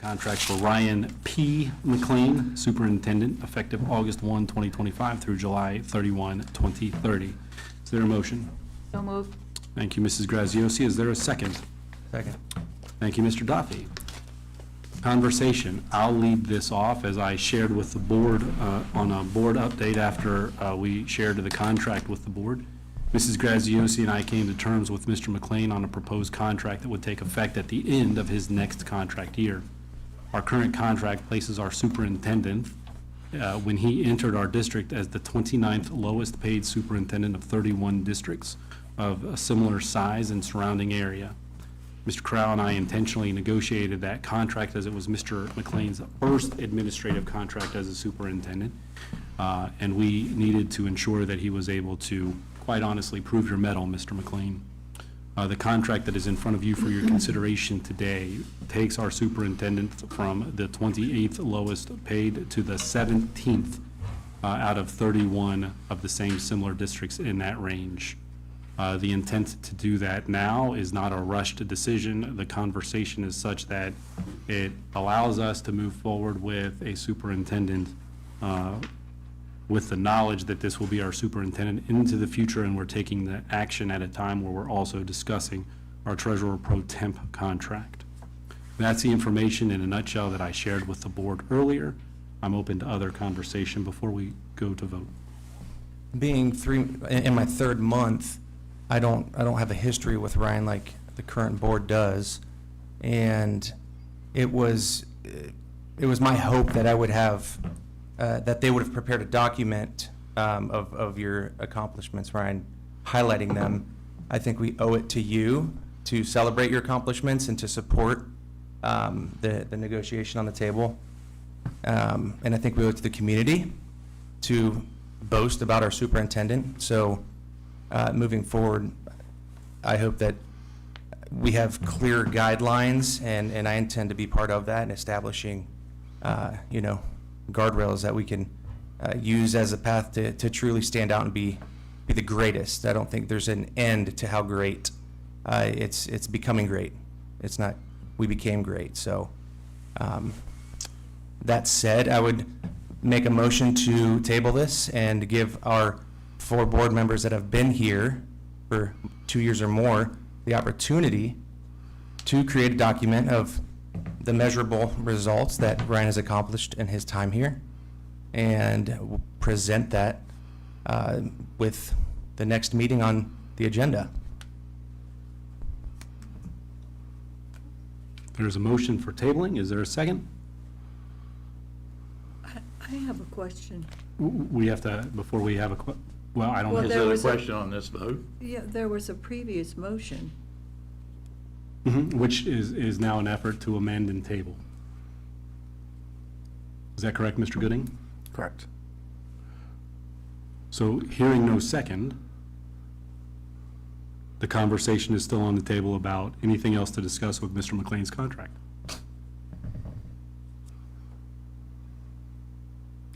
contract for Ryan P. McLean, Superintendent, effective August 1, 2025 through July 31, 2030. Is there a motion? So moved. Thank you, Mrs. Graziosi. Is there a second? Second. Thank you, Mr. Duffy. Conversation. I'll lead this off as I shared with the board on a board update after we shared the contract with the board. Mrs. Graziosi and I came to terms with Mr. McLean on a proposed contract that would take effect at the end of his next contract year. Our current contract places our superintendent when he entered our district as the 29th lowest paid superintendent of 31 districts of a similar size and surrounding area. Mr. Crow and I intentionally negotiated that contract as it was Mr. McLean's first administrative contract as a superintendent, and we needed to ensure that he was able to, quite honestly, prove your mettle, Mr. McLean. The contract that is in front of you for your consideration today takes our superintendent from the 28th lowest paid to the 17th out of 31 of the same similar districts in that range. The intent to do that now is not a rushed decision. The conversation is such that it allows us to move forward with a superintendent with the knowledge that this will be our superintendent into the future, and we're taking the action at a time where we're also discussing our treasurer pro temp contract. That's the information in a nutshell that I shared with the board earlier. I'm open to other conversation before we go to vote. Being in my third month, I don't have a history with Ryan like the current board does, and it was my hope that I would have that they would have prepared a document of your accomplishments, Ryan, highlighting them. I think we owe it to you to celebrate your accomplishments and to support the negotiation on the table, and I think we owe it to the community to boast about our superintendent. So moving forward, I hope that we have clear guidelines, and I intend to be part of that in establishing, guardrails that we can use as a path to truly stand out and be the greatest. I don't think there's an end to how great. It's becoming great. It's not we became great. So that said, I would make a motion to table this and give our 4 board members that have been here for 2 years or more the opportunity to create a document of the measurable results that Ryan has accomplished in his time here, and we'll present that with the next meeting on the agenda. There's a motion for tabling. Is there a second? I have a question. We have to, before we have well, I don't Well, have. there Is was there a- a question on this vote? Yeah, there was a previous motion. Which is now an effort to amend and table. Is that correct, Mr. Gooding? Correct. So hearing no second, the conversation is still on the table about anything else to discuss with Mr. McLean's contract.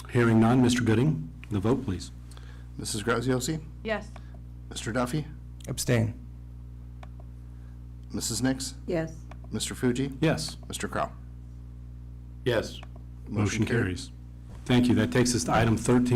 Hearing none, Mr. Gooding, the vote, please. Mrs. Graziosi? Yes. Mr. Duffy? Abstain. Mrs. Nix? Yes. Mr. Fuji? Yes. Mr. Crow? Yes. Motion carries. Thank you. That takes us to item 13.